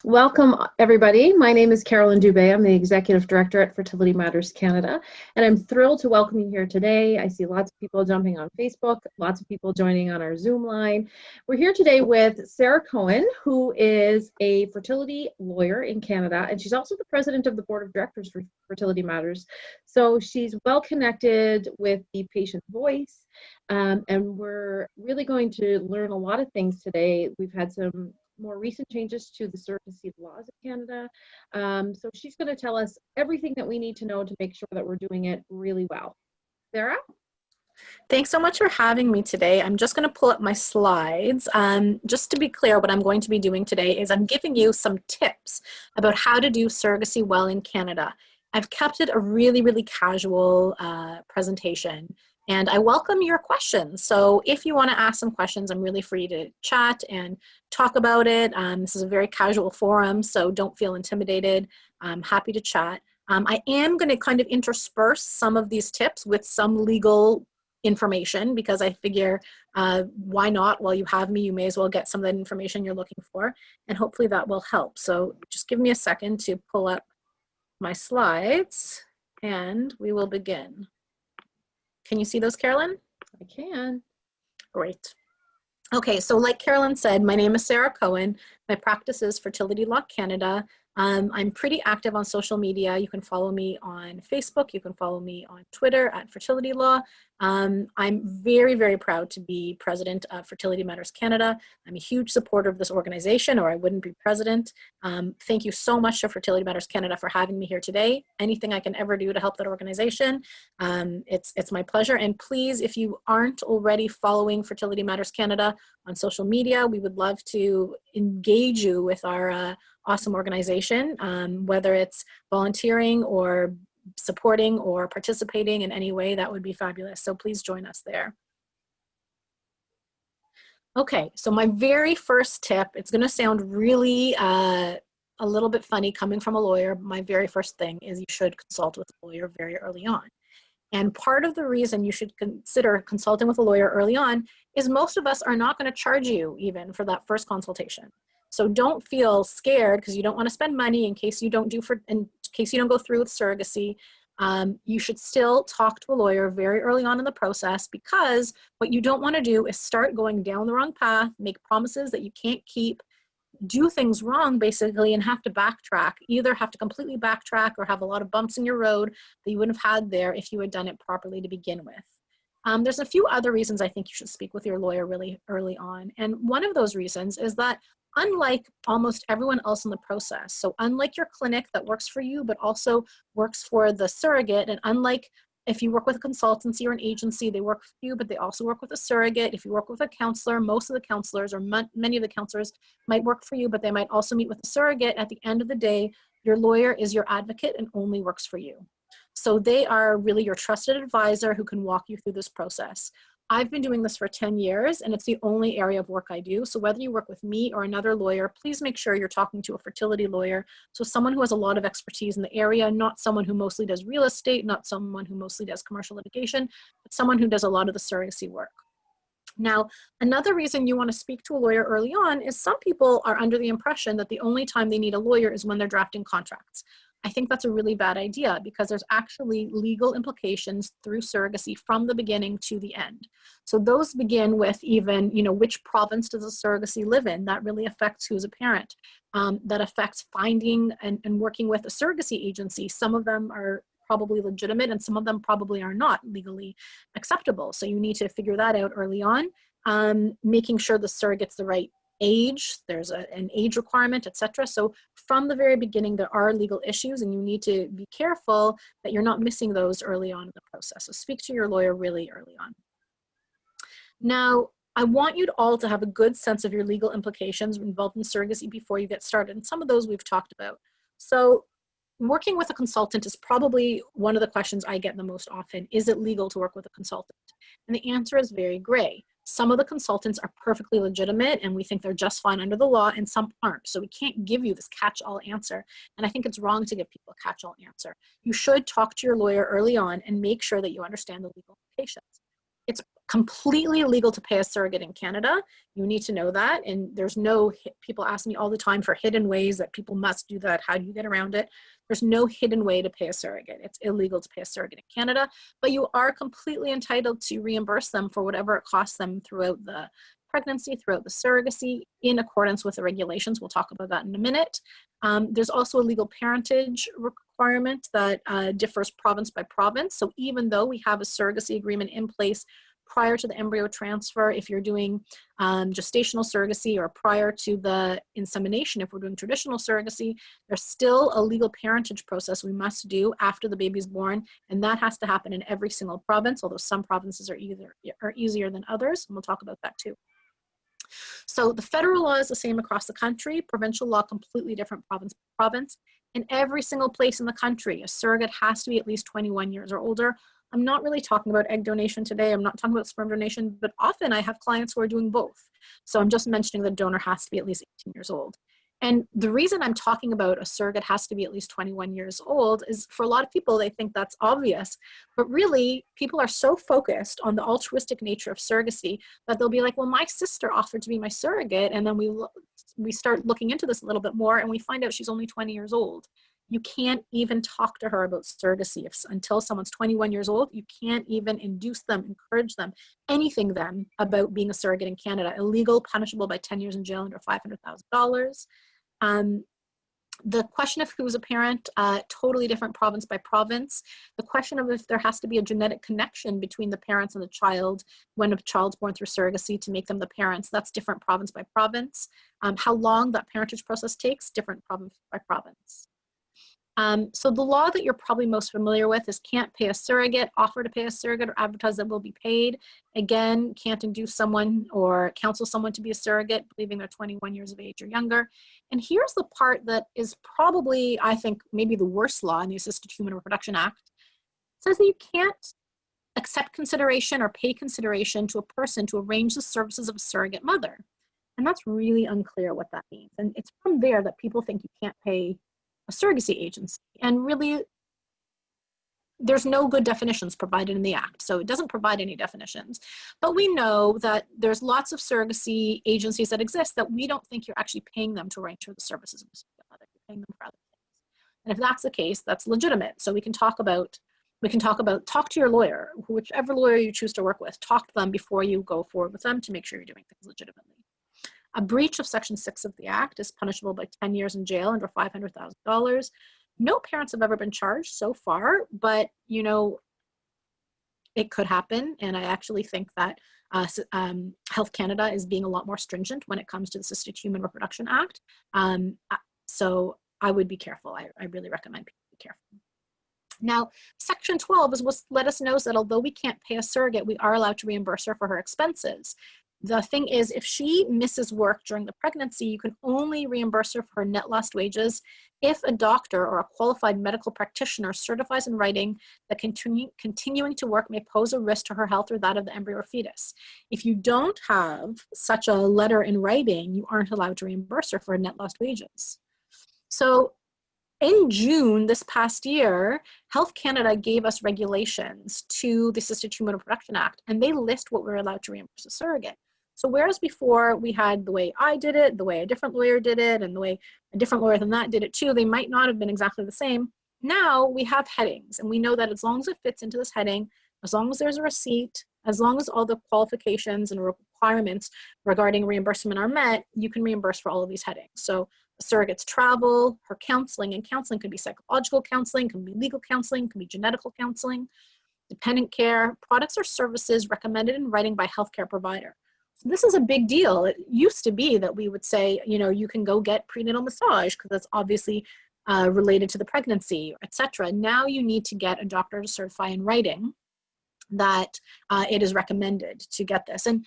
Welcome, everybody. My name is Carolyn Dubé. I'm the Executive Director at Fertility Matters Canada, and I'm thrilled to welcome you here today. I see lots of people jumping on Facebook, lots of people joining on our Zoom line. We're here today with Sara Cohen, who is a fertility lawyer in Canada, and she's also the president of the Board of Directors for Fertility Matters. So she's well connected with the patient voice, and we're really going to learn a lot of things today. We've had some more recent changes to the surrogacy laws of Canada. So she's going to tell us everything that we need to know to make sure that we're doing it really well. Sara? Thanks so much for having me today. I'm just going to pull up my slides. Just to be clear, what I'm going to be doing today is I'm giving you some tips about how to do surrogacy well in Canada. I've kept it a really casual presentation, and I welcome your questions. So if you want to ask some questions, I'm really free to chat and talk about it. This is a very casual forum, so don't feel intimidated. I'm happy to chat. I am going to kind of intersperse some of these tips with some legal information, because I figure why not? While you have me, you may as well get some of that information you're looking for, and hopefully that will help. So just give me a second to pull up my slides and we will begin. Can you see those, Carolyn? I can. Great. Okay, so like Carolyn said, my name is Sara Cohen. My practice is Fertility Law Canada. I'm pretty active on social media. You can follow me on Facebook. You can follow me on Twitter at Fertility Law. I'm very proud to be president of Fertility Matters Canada. I'm a huge supporter of this organization, or I wouldn't be president. Thank you so much to Fertility Matters Canada for having me here today. Anything I can ever do to help that organization, it's my pleasure. And please, if you aren't already following Fertility Matters Canada on social media, we would love to engage you with our awesome organization, whether it's volunteering or supporting or participating in any way. That would be fabulous. So please join us there. Okay, so my very first tip, it's going to sound really a little bit funny coming from a lawyer. My very first thing is you should consult with a lawyer very early on. And part of the reason you should consider consulting with a lawyer early on is most of us are not going to charge you even for that first consultation. So don't feel scared because you don't want to spend money in case you don't go through with surrogacy. You should still talk to a lawyer very early on in the process, because what you don't want to do is start going down the wrong path, make promises that you can't keep, do things wrong basically, and have to backtrack. Either have to completely backtrack or have a lot of bumps in your road that you wouldn't have had there if you had done it properly to begin with. There's a few other reasons I think you should speak with your lawyer really early on. And one of those reasons is that unlike almost everyone else in the process, so unlike your clinic that works for you but also works for the surrogate, and unlike if you work with a consultancy or an agency, they work for you but they also work with a surrogate. If you work with a counselor, most of the counselors or many of the counselors might work for you, but they might also meet with a surrogate. At the end of the day, your lawyer is your advocate and only works for you. So they are really your trusted advisor who can walk you through this process. I've been doing this for 10 years and it's the only area of work I do. So whether you work with me or another lawyer, please make sure you're talking to a fertility lawyer. So someone who has a lot of expertise in the area, not someone who mostly does real estate, not someone who mostly does commercial litigation, but someone who does a lot of the surrogacy work. Now, another reason you want to speak to a lawyer early on is some people are under the impression that the only time they need a lawyer is when they're drafting contracts. I think that's a really bad idea, because there's actually legal implications through surrogacy from the beginning to the end. So those begin with even, which province does a surrogacy live in? That really affects who's a parent. That affects finding and working with a surrogacy agency. Some of them are probably legitimate and some of them probably are not legally acceptable. So you need to figure that out early on, making sure the surrogate's the right age, there's an age requirement, etc. So from the very beginning, there are legal issues and you need to be careful that you're not missing those early on in the process. So speak to your lawyer really early on. Now, I want you all to have a good sense of your legal implications involved in surrogacy before you get started. And some of those we've talked about. So working with a consultant is probably one of the questions I get the most often. Is it legal to work with a consultant? And the answer is very gray. Some of the consultants are perfectly legitimate and we think they're just fine under the law, and some aren't. So we can't give you this catch-all answer. And I think it's wrong to give people a catch-all answer. You should talk to your lawyer early on and make sure that you understand the legal implications. It's completely illegal to pay a surrogate in Canada. You need to know that. And there's no, people ask me all the time for hidden ways that people must do that. How do you get around it? There's no hidden way to pay a surrogate. It's illegal to pay a surrogate in Canada, but you are completely entitled to reimburse them for whatever it costs them throughout the pregnancy, throughout the surrogacy, in accordance with the regulations. We'll talk about that in a minute. There's also a legal parentage requirement that differs province by province. So even though we have a surrogacy agreement in place prior to the embryo transfer, if you're doing gestational surrogacy, or prior to the insemination, if we're doing traditional surrogacy, there's still a legal parentage process we must do after the baby's born, and that has to happen in every single province, although some provinces are easier than others, and we'll talk about that too. So the federal law is the same across the country. Provincial law, completely different province by province. In every single place in the country, a surrogate has to be at least 21 years or older. I'm not really talking about egg donation today. I'm not talking about sperm donation, but often I have clients who are doing both. So I'm just mentioning the donor has to be at least 18 years old. And the reason I'm talking about a surrogate has to be at least 21 years old is, for a lot of people, they think that's obvious. But really, people are so focused on the altruistic nature of surrogacy that they'll be like, well, my sister offered to be my surrogate. And then we start looking into this a little bit more, and we find out she's only 20 years old. You can't even talk to her about surrogacy until someone's 21 years old. You can't even induce them, encourage them, anything them about being a surrogate in Canada. Illegal, punishable by 10 years in jail, under $500,000. The question of who's a parent, totally different province by province. The question of if there has to be a genetic connection between the parents and the child when a child's born through surrogacy to make them the parents, that's different province by province. How long that parentage process takes, different province by province. So the law that you're probably most familiar with is can't pay a surrogate, offer to pay a surrogate, or advertise that will be paid. Again, can't induce someone or counsel someone to be a surrogate, believing they're 21 years of age or younger. And here's the part that is probably, I think, maybe the worst law in the Assisted Human Reproduction Act. It says that you can't accept consideration or pay consideration to a person to arrange the services of a surrogate mother. And that's really unclear what that means. And it's from there that people think you can't pay a surrogacy agency. And really, there's no good definitions provided in the Act, so it doesn't provide any definitions. But we know that there's lots of surrogacy agencies that exist that we don't think you're actually paying them to arrange for the services of a surrogate mother. You're paying them for other things. And if that's the case, that's legitimate. So we can talk to your lawyer, whichever lawyer you choose to work with, talk to them before you go forward with them to make sure you're doing things legitimately. A breach of Section 6 of the Act is punishable by 10 years in jail, under $500,000. No parents have ever been charged so far, but, you know, it could happen. And I actually think that Health Canada is being a lot more stringent when it comes to the Assisted Human Reproduction Act. So I would be careful. I really recommend people be careful. Now, Section 12 is what let us know that although we can't pay a surrogate, we are allowed to reimburse her for her expenses. The thing is, if she misses work during the pregnancy, you can only reimburse her for her net lost wages if a doctor or a qualified medical practitioner certifies in writing that continuing to work may pose a risk to her health or that of the embryo or fetus. If you don't have such a letter in writing, you aren't allowed to reimburse her for her net lost wages. So in June this past year, Health Canada gave us regulations to the Assisted Human Reproduction Act, and they list what we're allowed to reimburse a surrogate. So whereas before we had the way I did it, the way a different lawyer did it, and the way a different lawyer than that did it too, they might not have been exactly the same. Now we have headings, and we know that as long as it fits into this heading, as long as there's a receipt, as long as all the qualifications and requirements regarding reimbursement are met, you can reimburse for all of these headings. So a surrogate's travel, her counseling, and counseling could be psychological counseling, can be legal counseling, can be genetical counseling, dependent care, products or services recommended in writing by healthcare provider. So this is a big deal. It used to be that we would say, you know, you can go get prenatal massage because that's obviously related to the pregnancy, etc. Now you need to get a doctor to certify in writing that it is recommended to get this. And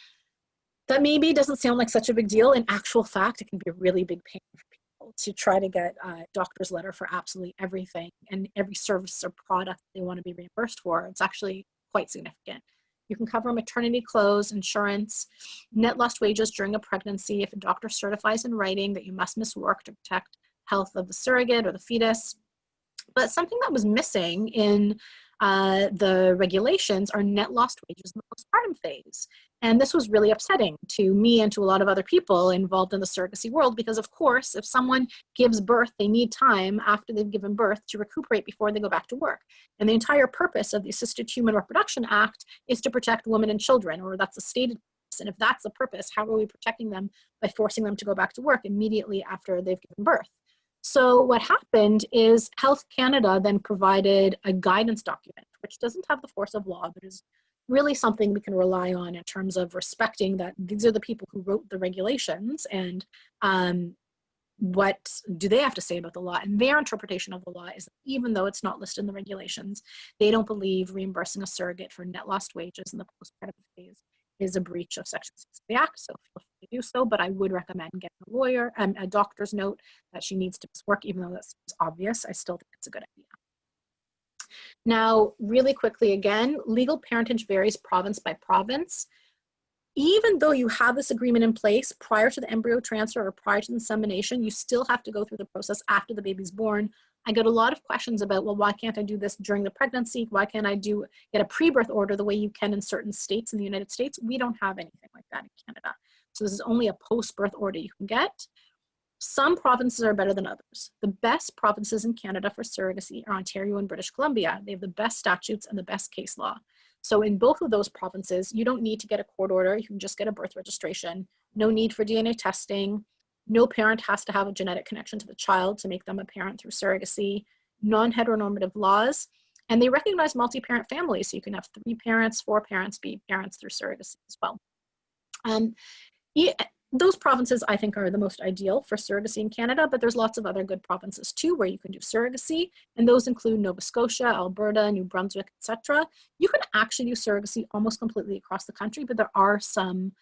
that maybe doesn't sound like such a big deal. In actual fact, it can be a really big pain for people to try to get a doctor's letter for absolutely everything and every service or product they want to be reimbursed for. It's actually quite significant. You can cover maternity clothes, insurance, net lost wages during a pregnancy if a doctor certifies in writing that you must miss work to protect health of the surrogate or the fetus. But something that was missing in the regulations are net lost wages in the postpartum phase. And this was really upsetting to me and to a lot of other people involved in the surrogacy world, because of course, if someone gives birth, they need time after they've given birth to recuperate before they go back to work. And the entire purpose of the Assisted Human Reproduction Act is to protect women and children, or that's a stated purpose. And if that's the purpose, how are we protecting them by forcing them to go back to work immediately after they've given birth? So what happened is Health Canada then provided a guidance document, which doesn't have the force of law, but is really something we can rely on in terms of respecting that these are the people who wrote the regulations, and what do they have to say about the law. And their interpretation of the law is that even though it's not listed in the regulations, they don't believe reimbursing a surrogate for net lost wages in the postpartum phase is a breach of Section 6 of the Act, so feel free to do so, but I would recommend getting a lawyer, a doctor's note that she needs to miss work, even though that's obvious. I still think it's a good idea. Now, really quickly again, legal parentage varies province by province. Even though you have this agreement in place prior to the embryo transfer or prior to insemination, you still have to go through the process after the baby's born. I get a lot of questions about, well, why can't I do this during the pregnancy? Why can't I get a pre-birth order the way you can in certain states in the United States? We don't have anything like that in Canada. So this is only a post-birth order you can get. Some provinces are better than others. The best provinces in Canada for surrogacy are Ontario and British Columbia. They have the best statutes and the best case law. So in both of those provinces, you don't need to get a court order. You can just get a birth registration. No need for DNA testing. No parent has to have a genetic connection to the child to make them a parent through surrogacy. Non-heteronormative laws. And they recognize multi-parent families. So you can have 3 parents, 4 parents be parents through surrogacy as well. Those provinces, I think, are the most ideal for surrogacy in Canada, but there's lots of other good provinces too where you can do surrogacy, and those include Nova Scotia, Alberta, New Brunswick, etc. You can actually do surrogacy almost completely across the country, but there are some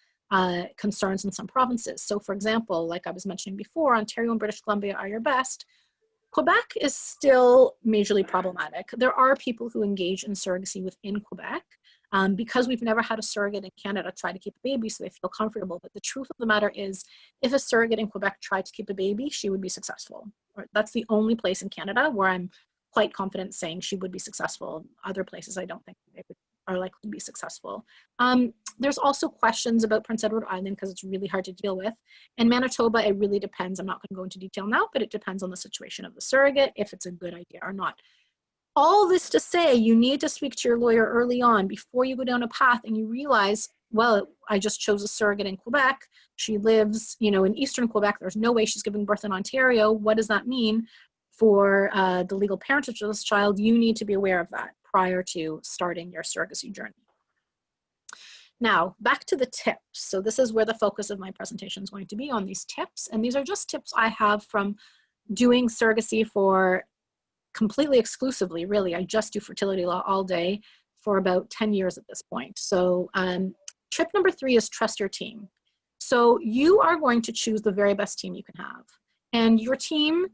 concerns in some provinces. So for example, like I was mentioning before, Ontario and British Columbia are your best. Quebec is still majorly problematic. There are people who engage in surrogacy within Quebec, because we've never had a surrogate in Canada try to keep a baby, so they feel comfortable. But the truth of the matter is, if a surrogate in Quebec tried to keep a baby, she would be successful. That's the only place in Canada where I'm quite confident saying she would be successful. Other places, I don't think they are likely to be successful. There's also questions about Prince Edward Island because it's really hard to deal with. And Manitoba, it really depends. I'm not going to go into detail now, but it depends on the situation of the surrogate, if it's a good idea or not. All this to say, you need to speak to your lawyer early on before you go down a path and you realize, well, I just chose a surrogate in Quebec. She lives, in Eastern Quebec. There's no way she's giving birth in Ontario. What does that mean for the legal parentage of this child? You need to be aware of that prior to starting your surrogacy journey. Now, back to the tips. So this is where the focus of my presentation is going to be, on these tips. And these are just tips I have from doing surrogacy for completely exclusively, really. I just do fertility law all day for about 10 years at this point. So tip number 3 is trust your team. So you are going to choose the very best team you can have. And your team,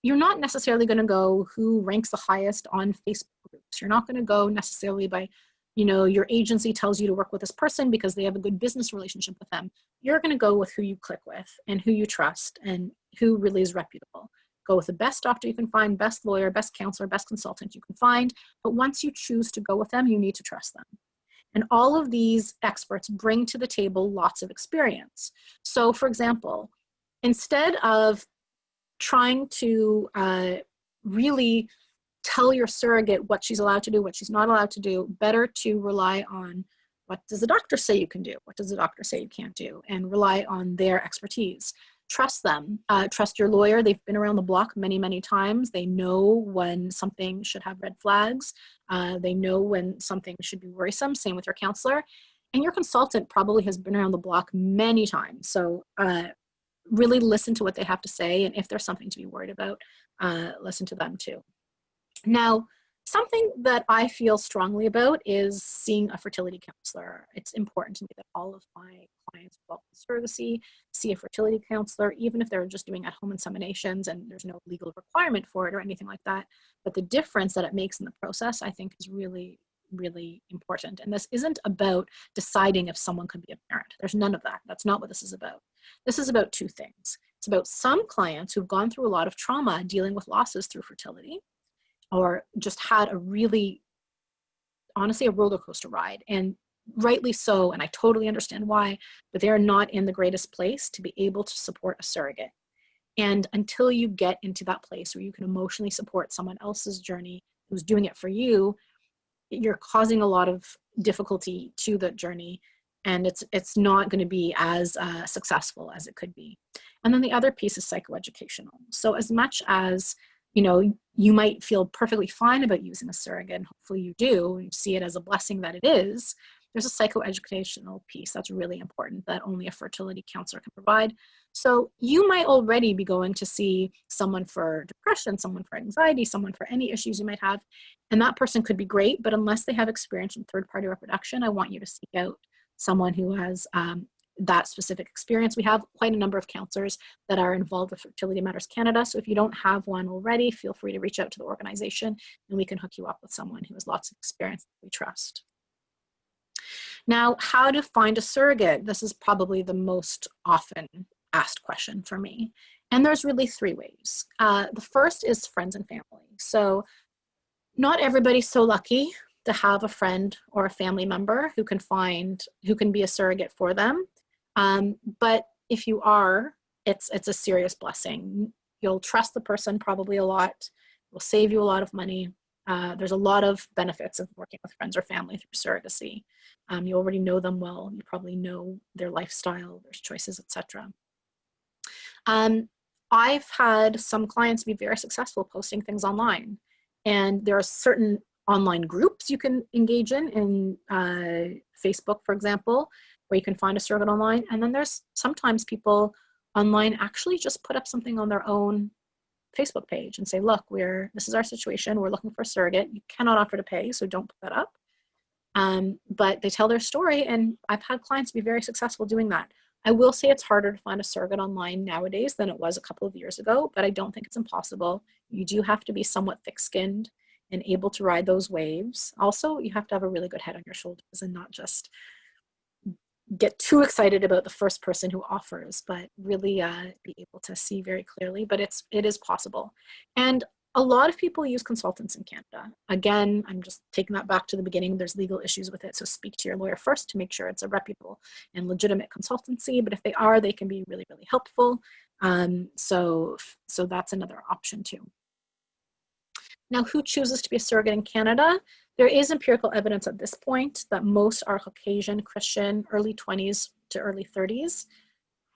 you're not necessarily going to go who ranks the highest on Facebook groups. You're not going to go necessarily by, your agency tells you to work with this person because they have a good business relationship with them. You're going to go with who you click with and who you trust and who really is reputable. Go with the best doctor you can find, best lawyer, best counselor, best consultant you can find. But once you choose to go with them, you need to trust them. And all of these experts bring to the table lots of experience. So for example, instead of trying to really tell your surrogate what she's allowed to do, what she's not allowed to do, better to rely on what does the doctor say you can do, what does the doctor say you can't do, and rely on their expertise. Trust them. Trust your lawyer. They've been around the block many, many times. They know when something should have red flags. They know when something should be worrisome. Same with your counselor. And your consultant probably has been around the block many times. So really listen to what they have to say. And if there's something to be worried about, listen to them too. Now, something that I feel strongly about is seeing a fertility counselor. It's important to me that all of my clients involved in surrogacy see a fertility counselor, even if they're just doing at-home inseminations and there's no legal requirement for it or anything like that. But the difference that it makes in the process, I think, is really, really important. And this isn't about deciding if someone could be a parent. There's none of that. That's not what this is about. This is about 2 things. It's about some clients who've gone through a lot of trauma dealing with losses through fertility, or just had a really honestly a roller coaster ride, and rightly so, and I totally understand why, but they are not in the greatest place to be able to support a surrogate. And until you get into that place where you can emotionally support someone else's journey who's doing it for you, you're causing a lot of difficulty to the journey, and it's not going to be as successful as it could be. And then the other piece is psychoeducational. So as much as, you know, you might feel perfectly fine about using a surrogate, and hopefully you do, and you see it as a blessing that it is, there's a psychoeducational piece that's really important that only a fertility counselor can provide. So you might already be going to see someone for depression, someone for anxiety, someone for any issues you might have, and that person could be great, but unless they have experience in third-party reproduction, I want you to seek out someone who has that specific experience. We have quite a number of counselors that are involved with Fertility Matters Canada, so if you don't have one already, feel free to reach out to the organization and we can hook you up with someone who has lots of experience that we trust. Now, how to find a surrogate? This is probably the most often asked question for me. And there's really three ways. The first is friends and family. So not everybody's so lucky to have a friend or a family member who can be a surrogate for them. But if you are, it's a serious blessing. You'll trust the person probably a lot. It will save you a lot of money. There's a lot of benefits of working with friends or family through surrogacy. You already know them well. You probably know their lifestyle, their choices, etc. I've had some clients be very successful posting things online, and there are certain online groups you can engage in Facebook, for example, where you can find a surrogate online. And then there's sometimes people online actually just put up something on their own Facebook page and say, look, this is our situation. We're looking for a surrogate. You cannot offer to pay, so don't put that up. But they tell their story, and I've had clients be very successful doing that. I will say it's harder to find a surrogate online nowadays than it was a couple of years ago, but I don't think it's impossible. You do have to be somewhat thick-skinned and able to ride those waves. Also, you have to have a really good head on your shoulders and not just get too excited about the first person who offers, but really be able to see very clearly. But it is possible. And a lot of people use consultants in Canada. Again, I'm just taking that back to the beginning. There's legal issues with it, so speak to your lawyer first to make sure it's a reputable and legitimate consultancy. But if they are, they can be really, really helpful. So that's another option too. Now, who chooses to be a surrogate in Canada? There is empirical evidence at this point that most are Caucasian, Christian, early 20s to early 30s.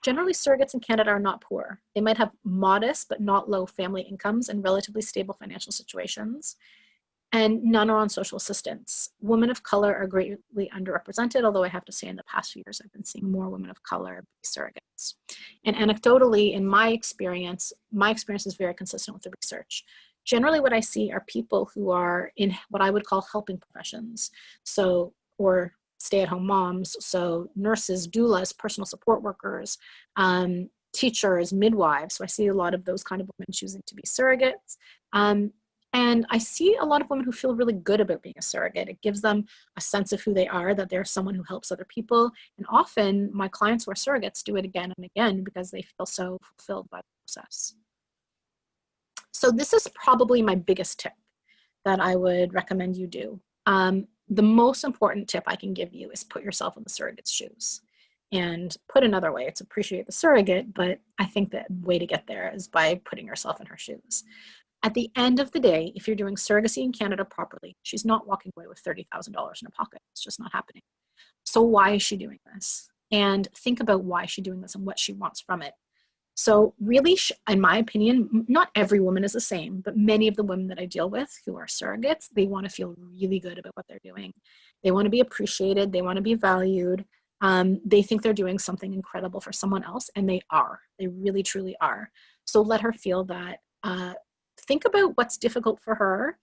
Generally, surrogates in Canada are not poor. They might have modest but not low family incomes and relatively stable financial situations, and none are on social assistance. Women of color are greatly underrepresented, although I have to say in the past few years I've been seeing more women of color be surrogates. And anecdotally, in my experience is very consistent with the research. Generally, what I see are people who are in what I would call helping professions, or stay-at-home moms, so nurses, doulas, personal support workers, teachers, midwives. So I see a lot of those kind of women choosing to be surrogates. And I see a lot of women who feel really good about being a surrogate. It gives them a sense of who they are, that they're someone who helps other people. And often my clients who are surrogates do it again and again because they feel so fulfilled by the process. So this is probably my biggest tip that I would recommend you do. The most important tip I can give you is put yourself in the surrogate's shoes. And put another way, it's appreciate the surrogate, but I think the way to get there is by putting yourself in her shoes. At the end of the day, if you're doing surrogacy in Canada properly, she's not walking away with $30,000 in her pocket. It's just not happening. So why is she doing this? And think about why she's doing this and what she wants from it. So really, in my opinion, not every woman is the same, but many of the women that I deal with who are surrogates, they want to feel really good about what they're doing. They want to be appreciated. They want to be valued. They think they're doing something incredible for someone else, and they are. They really, truly are. So let her feel that. Think about what's difficult for her.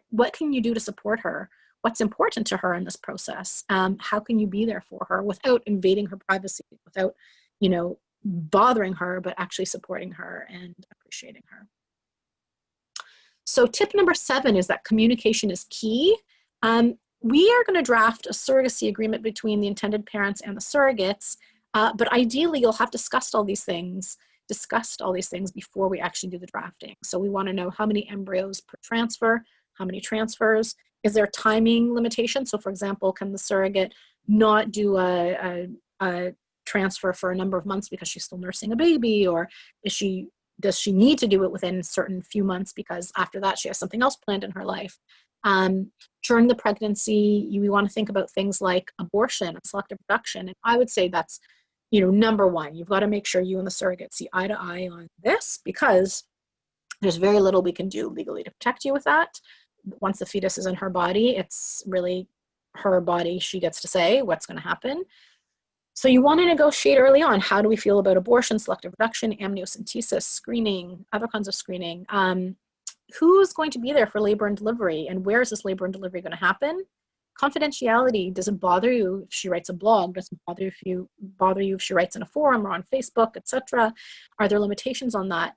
What can you do to support her? What's important to her in this process? How can you be there for her without invading her privacy, without, bothering her, but actually supporting her and appreciating her. So tip number 7 is that communication is key. We are going to draft a surrogacy agreement between the intended parents and the surrogates, but ideally you'll have discussed all these things before we actually do the drafting. So we want to know how many embryos per transfer, how many transfers, Is there timing limitation? So for example, can the surrogate not do a transfer for a number of months because she's still nursing a baby, or does she need to do it within a certain few months because after that she has something else planned in her life? During the pregnancy, we want to think about things like abortion and selective reproduction. And I would say that's, number one. You've got to make sure you and the surrogate see eye to eye on this, because there's very little we can do legally to protect you with that. Once the fetus is in her body, it's really her body. She gets to say what's going to happen. So you want to negotiate early on. How do we feel about abortion, selective reproduction, amniocentesis, screening, other kinds of screening? Who's going to be there for labor and delivery, and where is this labor and delivery going to happen? Confidentiality. Does it bother you if she writes a blog? Does it bother you if she writes in a forum or on Facebook, etc.? Are there limitations on that?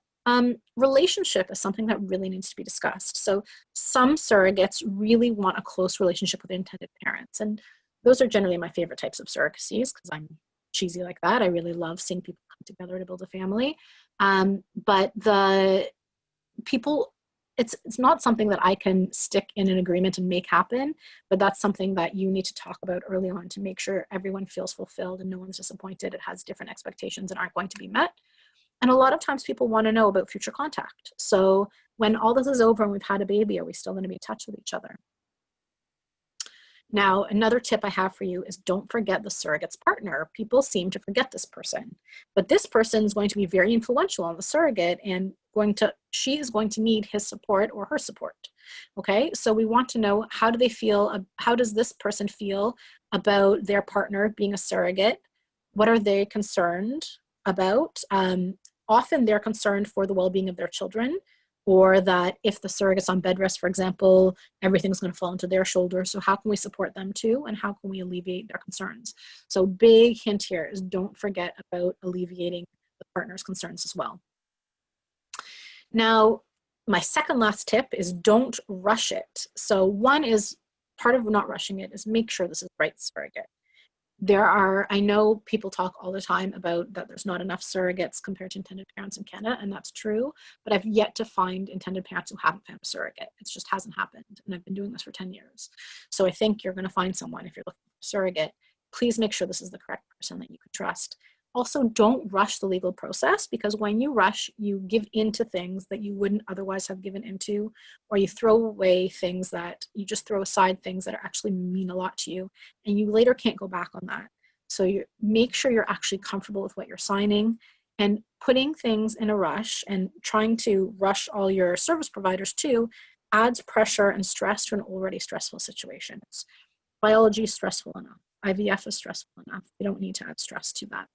Relationship is something that really needs to be discussed. So some surrogates really want a close relationship with intended parents, and those are generally my favorite types of surrogacies because I'm cheesy like that. I really love seeing people come together to build a family. But the people, it's not something that I can stick in an agreement and make happen, but that's something that you need to talk about early on to make sure everyone feels fulfilled and no one's disappointed. It has different expectations that aren't going to be met. And a lot of times people want to know about future contact. So when all this is over and we've had a baby, are we still going to be in touch with each other? Now, another tip I have for you is don't forget the surrogate's partner. People seem to forget this person, but this person is going to be very influential on the surrogate and she is going to need his support or her support. Okay, so we want to know, how do they feel? How does this person feel about their partner being a surrogate? What are they concerned about? Often they're concerned for the well-being of their children, or that if the surrogate's on bed rest, for example, everything's going to fall into their shoulders. So how can we support them too? And how can we alleviate their concerns? So big hint here is don't forget about alleviating the partner's concerns as well. Now, my second last tip is don't rush it. So one is, part of not rushing it is make sure this is the right surrogate. I know people talk all the time about that there's not enough surrogates compared to intended parents in Canada, and that's true, but I've yet to find intended parents who haven't found a surrogate. It just hasn't happened, and I've been doing this for 10 years. So I think you're going to find someone if you're looking for a surrogate. Please make sure this is the correct person that you can trust. Also, don't rush the legal process, because when you rush, you give into things that you wouldn't otherwise have given into, or you throw away things that you just throw aside, things that actually mean a lot to you, and you later can't go back on that. So you make sure you're actually comfortable with what you're signing, and putting things in a rush and trying to rush all your service providers too adds pressure and stress to an already stressful situation. Biology is stressful enough. IVF is stressful enough. You don't need to add stress to that.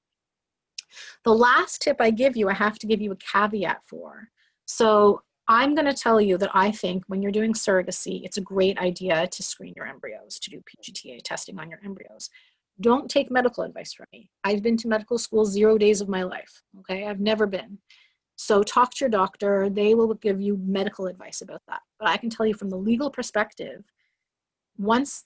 The last tip I give you, I have to give you a caveat for. So I'm going to tell you that I think when you're doing surrogacy, it's a great idea to screen your embryos, to do PGT-A testing on your embryos. Don't take medical advice from me. I've been to medical school 0 days of my life. Okay, I've never been. So talk to your doctor. They will give you medical advice about that. But I can tell you from the legal perspective, once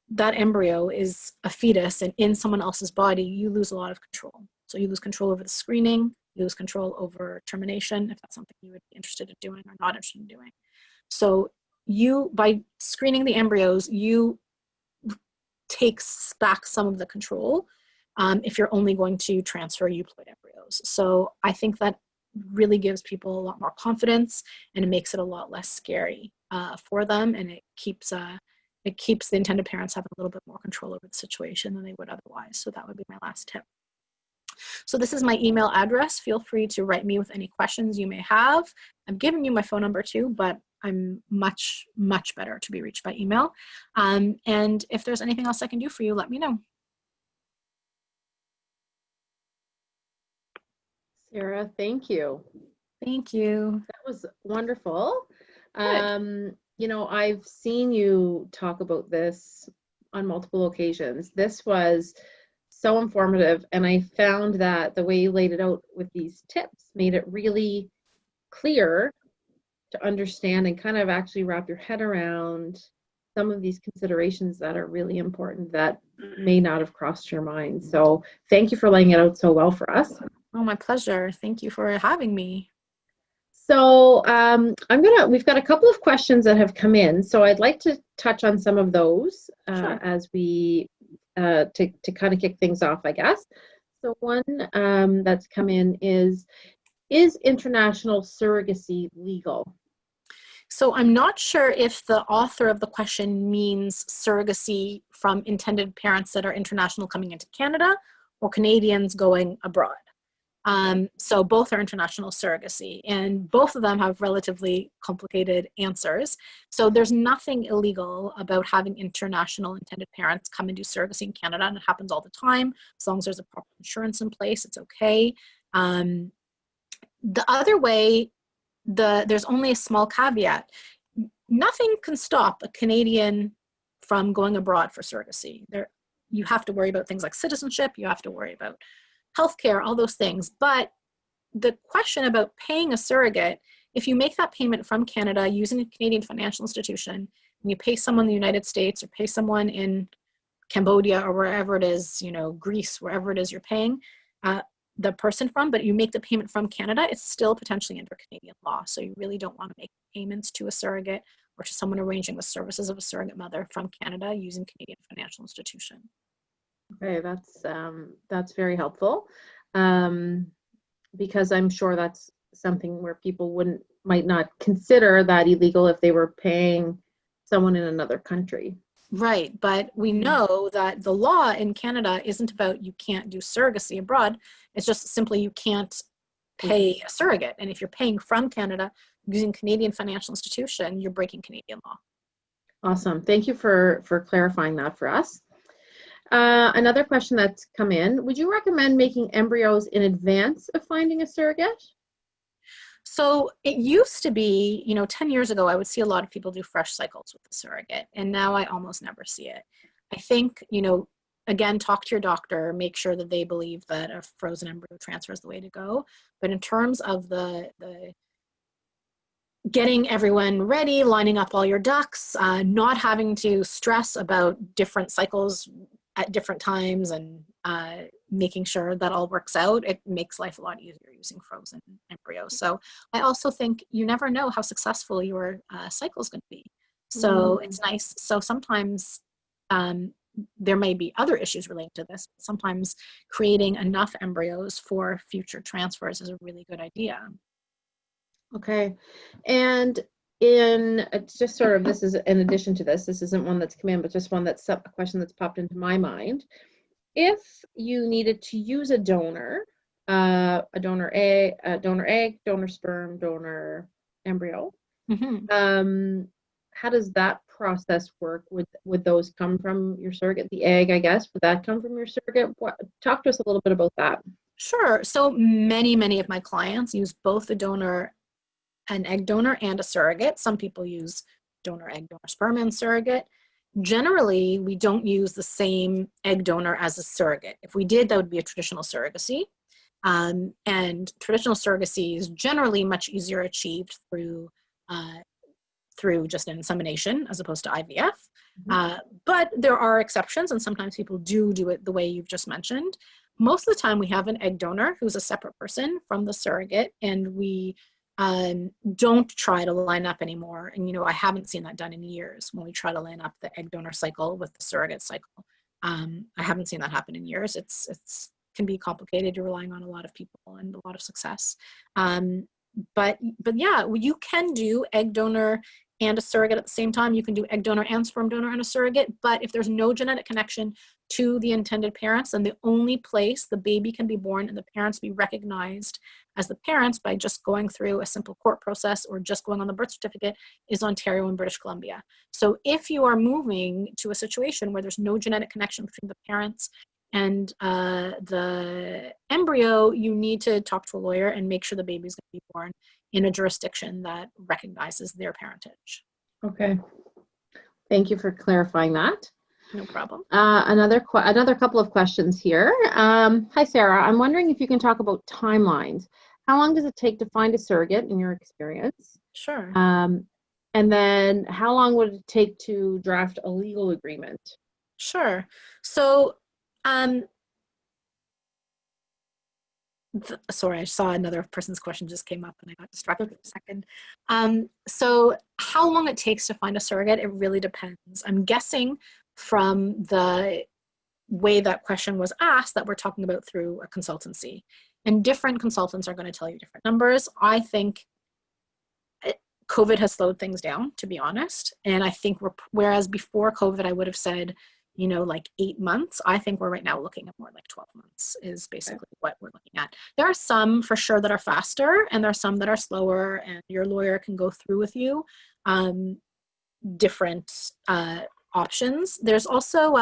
that embryo is a fetus and in someone else's body, you lose a lot of control. So you lose control over the screening, you lose control over termination, if that's something you would be interested in doing or not interested in doing. So by screening the embryos, you take back some of the control if you're only going to transfer euploid embryos. So I think that really gives people a lot more confidence, and it makes it a lot less scary for them, and it keeps the intended parents having a little bit more control over the situation than they would otherwise. So that would be my last tip. So this is my email address. Feel free to write me with any questions you may have. I've given you my phone number too, but I'm much, much better to be reached by email. And if there's anything else I can do for you, let me know. Sara, thank you. Thank you. That was wonderful. I've seen you talk about this on multiple occasions. This was so informative, and I found that the way you laid it out with these tips made it really clear to understand and kind of actually wrap your head around some of these considerations that are really important that may not have crossed your mind. So thank you for laying it out so well for us. Oh, my pleasure. Thank you for having me. So we've got a couple of questions that have come in. So I'd like to touch on some of those Sure. as we, to kind of kick things off, I guess. So one that's come in is international surrogacy legal? So I'm not sure if the author of the question means surrogacy from intended parents that are international coming into Canada or Canadians going abroad. So both are international surrogacy, and both of them have relatively complicated answers. So there's nothing illegal about having international intended parents come and do surrogacy in Canada, and it happens all the time. As long as there's a proper insurance in place, it's okay. The other way, there's only a small caveat. Nothing can stop a Canadian from going abroad for surrogacy. You have to worry about things like citizenship, you have to worry about healthcare, all those things. But the question about paying a surrogate, if you make that payment from Canada using a Canadian financial institution, and you pay someone in the United States or pay someone in Cambodia or wherever it is, Greece, wherever it is you're paying the person from, but you make the payment from Canada, it's still potentially under Canadian law. So you really don't want to make payments to a surrogate or to someone arranging the services of a surrogate mother from Canada using Canadian financial institution. Okay, that's very helpful, because I'm sure that's something where people might not consider that illegal if they were paying someone in another country. Right, but we know that the law in Canada isn't about you can't do surrogacy abroad. It's just simply you can't pay a surrogate. And if you're paying from Canada using Canadian financial institution, you're breaking Canadian law. Awesome. Thank you for clarifying that for us. Another question that's come in, would you recommend making embryos in advance of finding a surrogate? So it used to be, 10 years ago, I would see a lot of people do fresh cycles with the surrogate, and now I almost never see it. I think, again, talk to your doctor, make sure that they believe that a frozen embryo transfer is the way to go. But in terms of the getting everyone ready, lining up all your ducks, not having to stress about different cycles at different times, and making sure that all works out, it makes life a lot easier using frozen embryos. So I also think you never know how successful your cycle is going to be. So it's nice. So sometimes there may be other issues related to this. Sometimes creating enough embryos for future transfers is a really good idea. Okay. And it's just sort of, this is in addition to this isn't one that's come in, but just one that's a question that's popped into my mind. If you needed to use a donor, a donor egg, donor sperm, donor embryo, how does that process work? Would those come from your surrogate? The egg, I guess, would that come from your surrogate? Talk to us a little bit about that. Sure. So many of my clients use both an egg donor and a surrogate. Some people use donor egg, donor sperm, and surrogate. Generally, we don't use the same egg donor as a surrogate. If we did, that would be a traditional surrogacy. And traditional surrogacy is generally much easier achieved through just an insemination as opposed to IVF. But there are exceptions, and sometimes people do it the way you've just mentioned. Most of the time, we have an egg donor who's a separate person from the surrogate, and we don't try to line up anymore. And, I haven't seen that done in years when we try to line up the egg donor cycle with the surrogate cycle. I haven't seen that happen in years. It's can be complicated. You're relying on a lot of people and a lot of success. But yeah, you can do egg donor and a surrogate at the same time. You can do egg donor and sperm donor and a surrogate. But if there's no genetic connection to the intended parents, then the only place the baby can be born and the parents be recognized as the parents by just going through a simple court process or just going on the birth certificate is Ontario and British Columbia. So if you are moving to a situation where there's no genetic connection between the parents and the embryo, you need to talk to a lawyer and make sure the baby is going to be born in a jurisdiction that recognizes their parentage. Okay. Thank you for clarifying that. No problem. Another couple of questions here. Hi, Sarah. I'm wondering if you can talk about timelines. How long does it take to find a surrogate in your experience? Sure. And then how long would it take to draft a legal agreement? Sure. So Sorry, I saw another person's question just came up and I got distracted for a second. So how long it takes to find a surrogate, it really depends. I'm guessing from the way that question was asked that we're talking about through a consultancy. And different consultants are going to tell you different numbers. I think COVID has slowed things down, to be honest. And I think whereas before COVID, I would have said, you know, like 8 months, I think we're right now looking at more like 12 months is basically what we're looking at. There are some for sure that are faster and there are some that are slower, and your lawyer can go through with you different options. There's also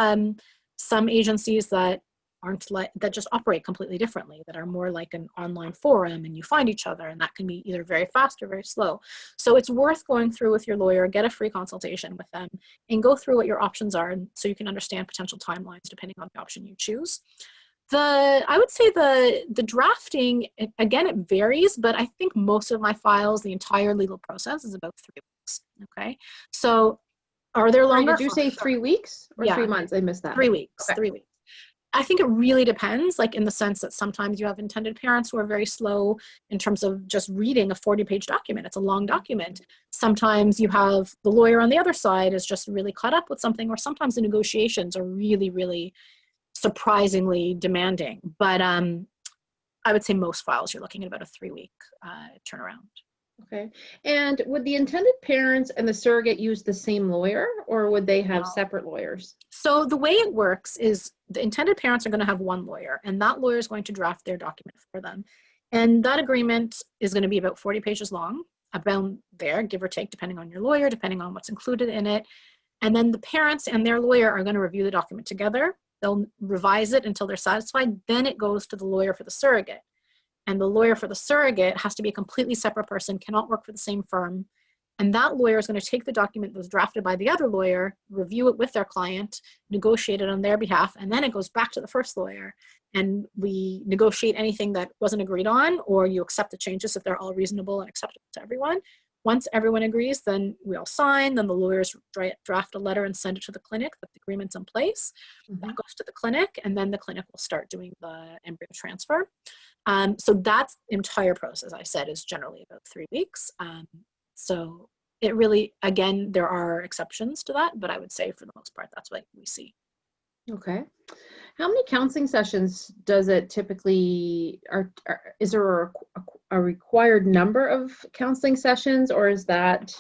some agencies that aren't like, that just operate completely differently, that are more like an online forum and you find each other, and that can be either very fast or very slow. So it's worth going through with your lawyer, get a free consultation with them and go through what your options are so you can understand potential timelines depending on the option you choose. I would say the drafting, again, it varies, but I think most of my files, the entire legal process is about 3 weeks. Okay. So are there longer? Did you say 3 weeks or 3 months? I missed that. 3 weeks. Okay. 3 weeks. I think it really depends, like in the sense that sometimes you have intended parents who are very slow in terms of just reading a 40-page document. It's a long document. Sometimes you have the lawyer on the other side is just really caught up with something, or sometimes the negotiations are really, really surprisingly demanding. But I would say most files you're looking at about a 3-week turnaround. Okay. And would the intended parents and the surrogate use the same lawyer, or would they have separate lawyers? So the way it works is the intended parents are going to have one lawyer, and that lawyer is going to draft their document for them. And that agreement is going to be about 40 pages long, about there, give or take, depending on your lawyer, depending on what's included in it. And then the parents and their lawyer are going to review the document together. They'll revise it until they're satisfied. Then it goes to the lawyer for the surrogate. And the lawyer for the surrogate has to be a completely separate person, cannot work for the same firm. And that lawyer is going to take the document that was drafted by the other lawyer, review it with their client, negotiate it on their behalf, and then it goes back to the first lawyer. And we negotiate anything that wasn't agreed on, or you accept the changes if they're all reasonable and acceptable to everyone. Once everyone agrees, then we all sign, then the lawyers draft a letter and send it to the clinic that the agreement's in place. Mm-hmm. That goes to the clinic, and then the clinic will start doing the embryo transfer. So that's the entire process, I said, is generally about 3 weeks. So it really, again, there are exceptions to that, but I would say for the most part, that's what we see. Okay. How many counseling sessions does it typically, is there a required number of counseling sessions, or is that?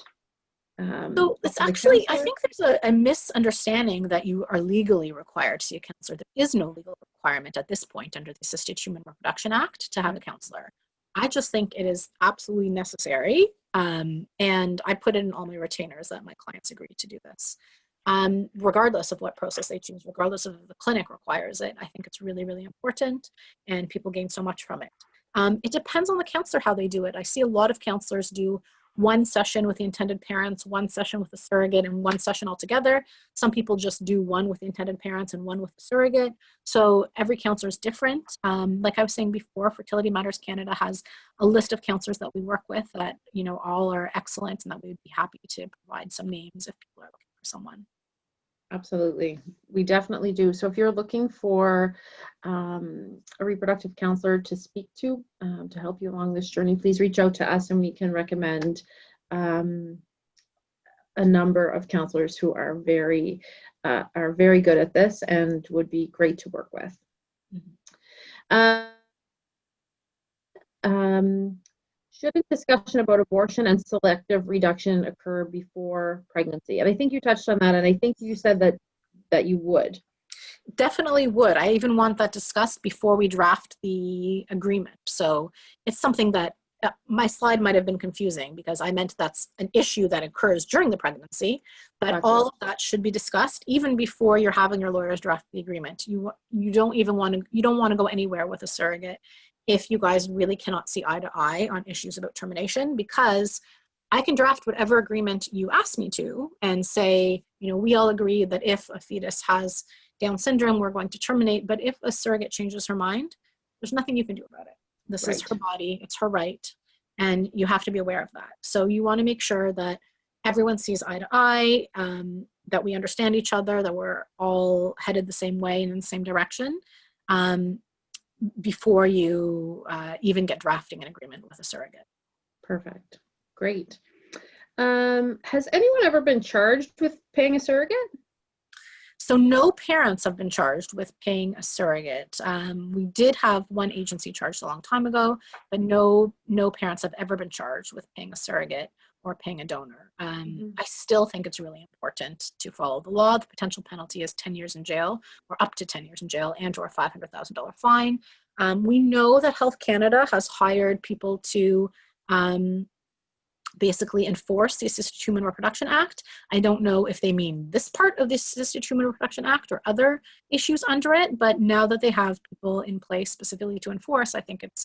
So it's actually, I think there's a misunderstanding that you are legally required to see a counselor. There is no legal requirement at this point under the Assisted Human Reproduction Act to have a counselor. I just think it is absolutely necessary. And I put in all my retainers that my clients agree to do this. Regardless of what process they choose, regardless of if the clinic requires it, I think it's really, really important, and people gain so much from it. It depends on the counselor how they do it. I see a lot of counselors do one session with the intended parents, one session with the surrogate, and one session altogether. Some people just do one with the intended parents and one with the surrogate. So every counselor is different. Like I was saying before, Fertility Matters Canada has a list of counselors that we work with that, you know, all are excellent, and that we would be happy to provide some names if people are looking for someone. Absolutely. We definitely do. So if you're looking for a reproductive counselor to speak to help you along this journey, please reach out to us and we can recommend a number of counselors who are very good at this and would be great to work with. Should a discussion about abortion and selective reduction occur before pregnancy? And I think you touched on that, and I think you said that you would. Definitely would. I even want that discussed before we draft the agreement. So it's something that my slide might have been confusing because I meant that's an issue that occurs during the pregnancy, but gotcha. All of that should be discussed even before you're having your lawyers draft the agreement. You don't want to go anywhere with a surrogate if you guys really cannot see eye to eye on issues about termination, because I can draft whatever agreement you ask me to and say, you know, we all agree that if a fetus has Down syndrome, we're going to terminate, but if a surrogate changes her mind, there's nothing you can do about it. This is her body, it's her right, and you have to be aware of that. So you want to make sure that everyone sees eye to eye, that we understand each other, that we're all headed the same way and in the same direction. before you even get drafting an agreement with a surrogate. Perfect. Great. Has anyone ever been charged with paying a surrogate? So no parents have been charged with paying a surrogate. We did have one agency charged a long time ago, but no parents have ever been charged with paying a surrogate or paying a donor. I still think it's really important to follow the law. The potential penalty is 10 years in jail, or up to 10 years in jail, and or a $500,000 fine. We know that Health Canada has hired people to basically enforce the Assisted Human Reproduction Act. I don't know if they mean this part of the Assisted Human Reproduction Act or other issues under it, but now that they have people in place specifically to enforce, I think it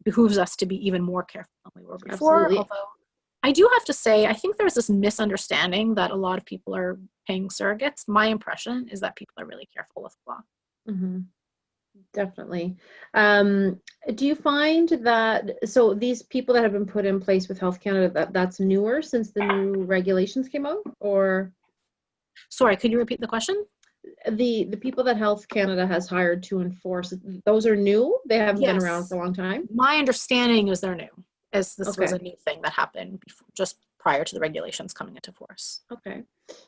behooves us to be even more careful than we were before. Absolutely. Although I do have to say, I think there's this misunderstanding that a lot of people are paying surrogates. My impression is that people are really careful with the law. Mm-hmm. Definitely. Do you find that, so these people that have been put in place with Health Canada, that's newer since the new regulations came out, or? Sorry, could you repeat the question? The people that Health Canada has hired to enforce, those are new? They haven't been around for a long time? My understanding is they're new, as this Okay. was a new thing that happened before, just prior to the regulations coming into force. Okay.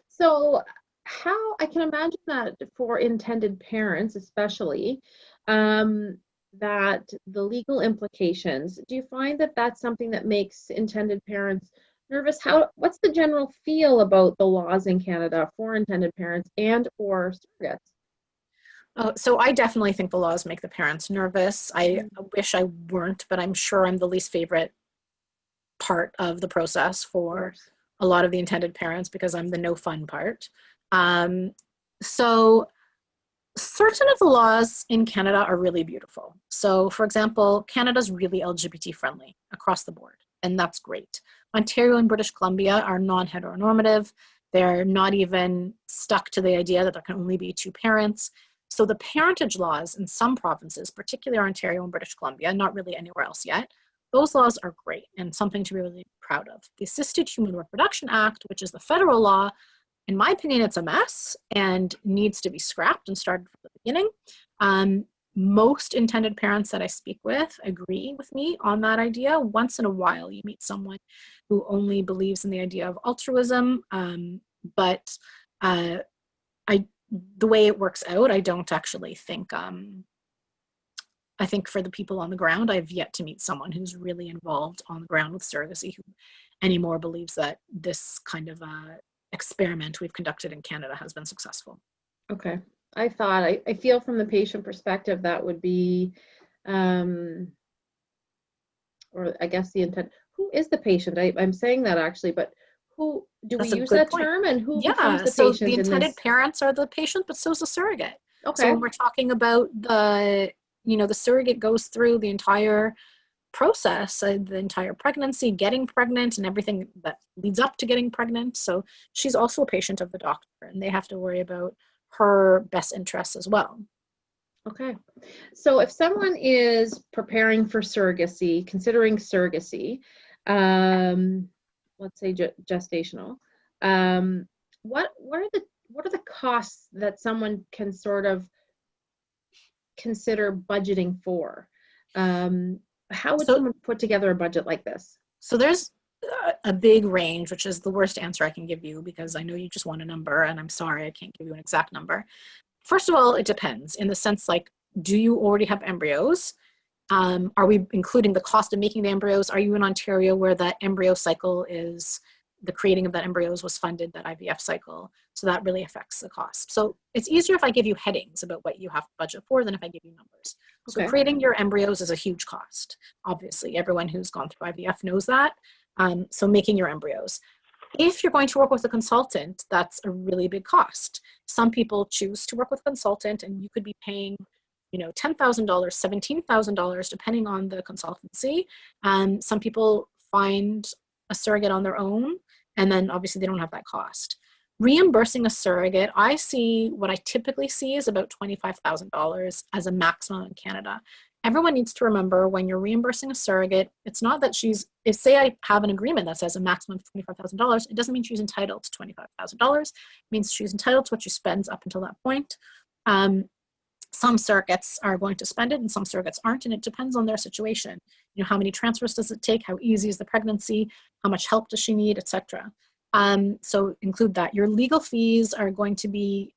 So how, I can imagine that for intended parents especially, that the legal implications, do you find that that's something that makes intended parents nervous? What's the general feel about the laws in Canada for intended parents and or surrogates? So I definitely think the laws make the parents nervous. I wish I weren't, but I'm sure I'm the least favorite part of the process for a lot of the intended parents because I'm the no fun part. So certain of the laws in Canada are really beautiful. So for example, Canada's really LGBT friendly across the board, and that's great. Ontario and British Columbia are non-heteronormative. They're not even stuck to the idea that there can only be two parents. So the parentage laws in some provinces, particularly Ontario and British Columbia, not really anywhere else yet, those laws are great and something to be really proud of. The Assisted Human Reproduction Act, which is the federal law, in my opinion, it's a mess and needs to be scrapped and started from the beginning. Most intended parents that I speak with agree with me on that idea. Once in a while, you meet someone who only believes in the idea of altruism, but the way it works out, I don't actually think, I think for the people on the ground, I've yet to meet someone who's really involved on the ground with surrogacy who anymore believes that this kind of experiment we've conducted in Canada has been successful. Okay. I feel from the patient perspective that would be, or I guess the intent, who is the patient? I'm saying that actually, but who, do we use that term, and who becomes the patient? So the intended parents are the patient, but so is the surrogate. Okay. So when we're talking about the surrogate goes through the entire process, the entire pregnancy, getting pregnant, and everything that leads up to getting pregnant. So she's also a patient of the doctor, and they have to worry about her best interests as well. Okay. So if someone is preparing for surrogacy, considering surrogacy, let's say gestational, what are the costs that someone can sort of consider budgeting for? How would someone put together a budget like this? So there's a big range, which is the worst answer I can give you because I know you just want a number, and I'm sorry I can't give you an exact number. First of all, it depends in the sense, like, do you already have embryos? Are we including the cost of making the embryos? Are you in Ontario where that embryo cycle is, the creating of that embryos was funded, that IVF cycle? So that really affects the cost. So it's easier if I give you headings about what you have to budget for than if I give you numbers. So creating your embryos is a huge cost. Obviously, everyone who's gone through IVF knows that. So making your embryos. If you're going to work with a consultant, that's a really big cost. Some people choose to work with a consultant, and you could be paying, $10,000, $17,000, depending on the consultancy. Some people find a surrogate on their own, and then obviously they don't have that cost. Reimbursing a surrogate, what I typically see is about $25,000 as a maximum in Canada. Everyone needs to remember, when you're reimbursing a surrogate, it's not that if say I have an agreement that says a maximum of $25,000, it doesn't mean she's entitled to $25,000. It means she's entitled to what she spends up until that point. Some surrogates are going to spend it and some surrogates aren't, and it depends on their situation. You know, how many transfers does it take? How easy is the pregnancy? How much help does she need, etc. So include that. Your legal fees are going to be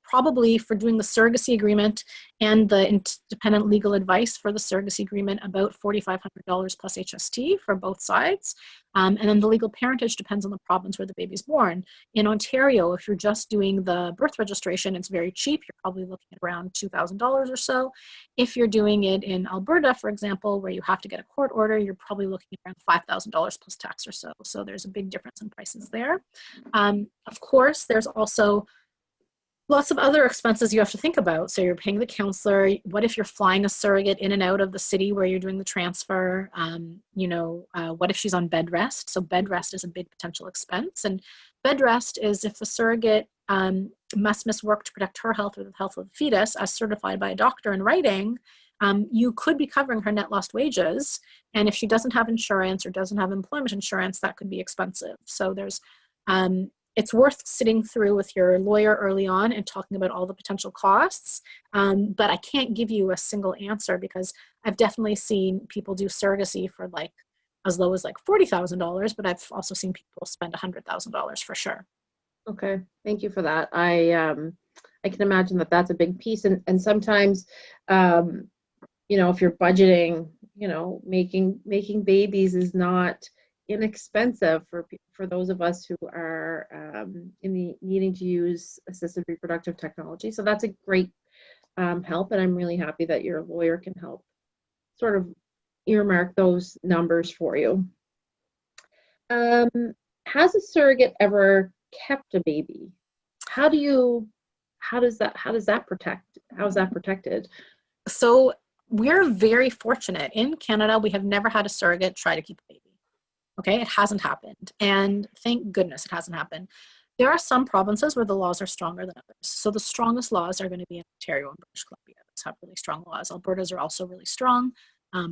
probably for doing the surrogacy agreement and the independent legal advice for the surrogacy agreement, about $4,500 plus HST for both sides. And then the legal parentage depends on the province where the baby's born. In Ontario, if you're just doing the birth registration, it's very cheap. You're probably looking at around $2,000 or so. If you're doing it in Alberta, for example, where you have to get a court order, you're probably looking at around $5,000 plus tax or so. So there's a big difference in prices there. Of course, there's also lots of other expenses you have to think about. So you're paying the counselor. What if you're flying a surrogate in and out of the city where you're doing the transfer? What if she's on bed rest? So bed rest is a big potential expense. And bed rest is if the surrogate must miss work to protect her health or the health of the fetus, as certified by a doctor in writing, you could be covering her net lost wages. And if she doesn't have insurance or doesn't have employment insurance, that could be expensive. So there's it's worth sitting through with your lawyer early on and talking about all the potential costs. But I can't give you a single answer because I've definitely seen people do surrogacy for like as low as like $40,000, but I've also seen people spend $100,000 for sure. Okay, thank you for that. I can imagine that that's a big piece, and sometimes, if you're budgeting, making babies is not inexpensive for those of us who are needing to use assisted reproductive technology. So that's a great help, and I'm really happy that your lawyer can help sort of earmark those numbers for you. Has a surrogate ever kept a baby? How is that protected? So we're very fortunate. In Canada, we have never had a surrogate try to keep a baby. Okay, it hasn't happened. And thank goodness it hasn't happened. There are some provinces where the laws are stronger than others. So the strongest laws are going to be in Ontario and British Columbia. Those have really strong laws. Alberta's are also really strong,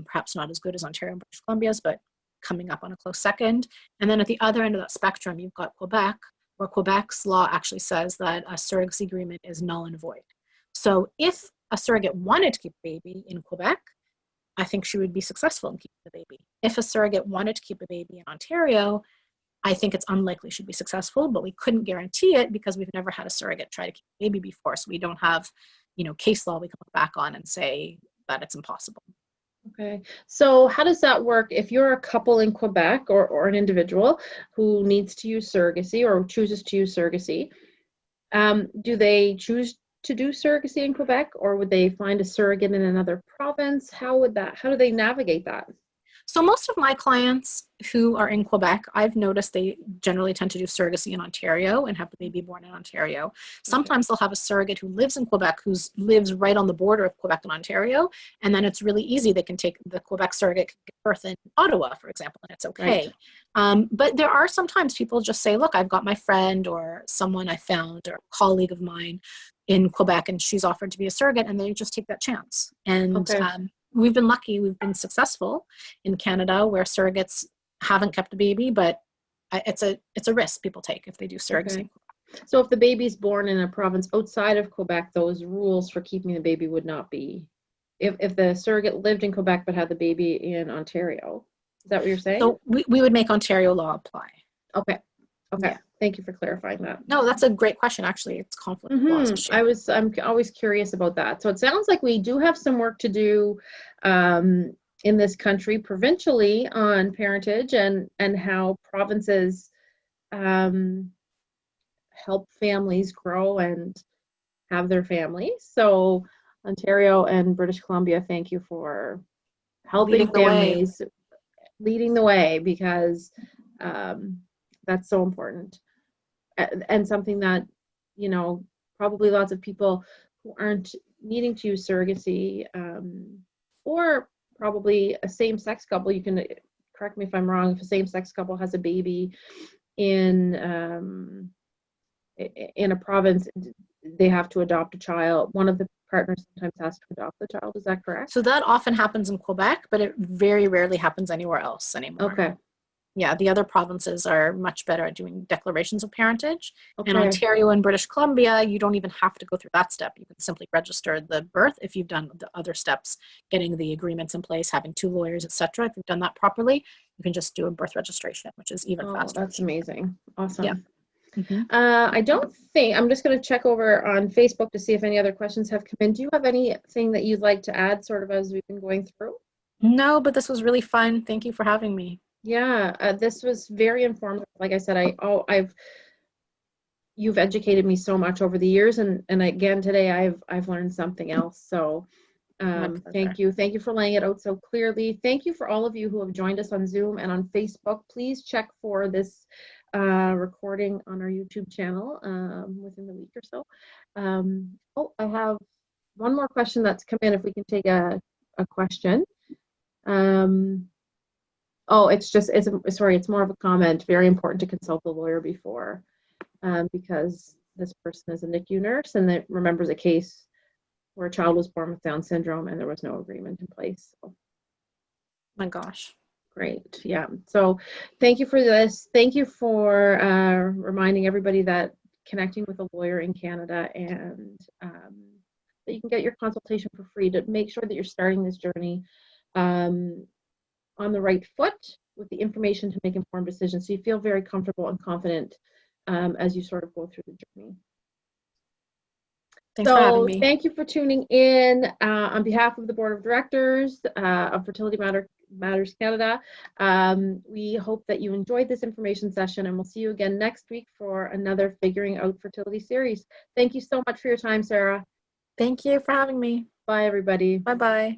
perhaps not as good as Ontario and British Columbia's, but coming up on a close second. And then at the other end of that spectrum, you've got Quebec, where Quebec's law actually says that a surrogacy agreement is null and void. So if a surrogate wanted to keep a baby in Quebec, I think she would be successful in keeping the baby. If a surrogate wanted to keep a baby in Ontario, I think it's unlikely she'd be successful, but we couldn't guarantee it because we've never had a surrogate try to keep a baby before. So we don't have, case law we can look back on and say that it's impossible. Okay. So how does that work if you're a couple in Quebec or an individual who needs to use surrogacy or chooses to use surrogacy? Do they choose to do surrogacy in Quebec, or would they find a surrogate in another province? How do they navigate that? So most of my clients who are in Quebec, I've noticed they generally tend to do surrogacy in Ontario and have the baby born in Ontario. Sometimes they'll have a surrogate who lives in Quebec, who lives right on the border of Quebec and Ontario, and then it's really easy. They can take the Quebec surrogate, give birth in Ottawa, for example, and it's okay. Right. But there are sometimes people just say, look, I've got my friend or someone I found or a colleague of mine in Quebec, and she's offered to be a surrogate, and they just take that chance. And we've been lucky. We've been successful in Canada where surrogates haven't kept a baby, but it's a risk people take if they do surrogacy. Okay. So if the baby's born in a province outside of Quebec, those rules for keeping the baby would not be, if the surrogate lived in Quebec but had the baby in Ontario. Is that what you're saying? So we would make Ontario law apply. Okay. Yeah. Thank you for clarifying that. No, that's a great question, actually. It's conflict of laws. I'm always curious about that. So it sounds like we do have some work to do in this country provincially on parentage and how provinces help families grow and have their families. So Ontario and British Columbia, thank you for helping families, leading the way, because that's so important. And something that, probably lots of people who aren't needing to use surrogacy, or probably a same-sex couple, you can correct me if I'm wrong, if a same-sex couple has a baby in a province, they have to adopt a child. One of the partners sometimes has to adopt the child. Is that correct? So that often happens in Quebec, but it very rarely happens anywhere else anymore. Okay. Yeah, the other provinces are much better at doing declarations of parentage. Okay. In Ontario and British Columbia, you don't even have to go through that step. You can simply register the birth if you've done the other steps, getting the agreements in place, having 2 lawyers, etc. If you've done that properly, you can just do a birth registration, which is even faster. That's amazing. Awesome. Yeah. Mm-hmm. I don't think, I'm just going to check over on Facebook to see if any other questions have come in. Do you have anything that you'd like to add sort of as we've been going through? No, but this was really fun. Thank you for having me. Yeah, this was very informative. Like I said, you've educated me so much over the years, and again today I've learned something else. So thank you for laying it out so clearly. Thank you for all of you who have joined us on Zoom and on Facebook. Please check for this recording on our YouTube channel within the week or so. I have one more question that's come in. If we can take a question. It's more of a comment. Very important to consult the lawyer before, because this person is a NICU nurse and that remembers a case where a child was born with Down syndrome and there was no agreement in place. So. My gosh. Great. Yeah. So thank you for this. Thank you for reminding everybody that connecting with a lawyer in Canada and that you can get your consultation for free to make sure that you're starting this journey on the right foot with the information to make informed decisions, so you feel very comfortable and confident as you sort of go through the journey. Thanks for having me. Thank you for tuning in. On behalf of the Board of Directors of Fertility Matters Canada, we hope that you enjoyed this information session, and we'll see you again next week for another Figuring Out Fertility series. Thank you so much for your time, Sarah. Thank you for having me. Bye, everybody. Bye-bye.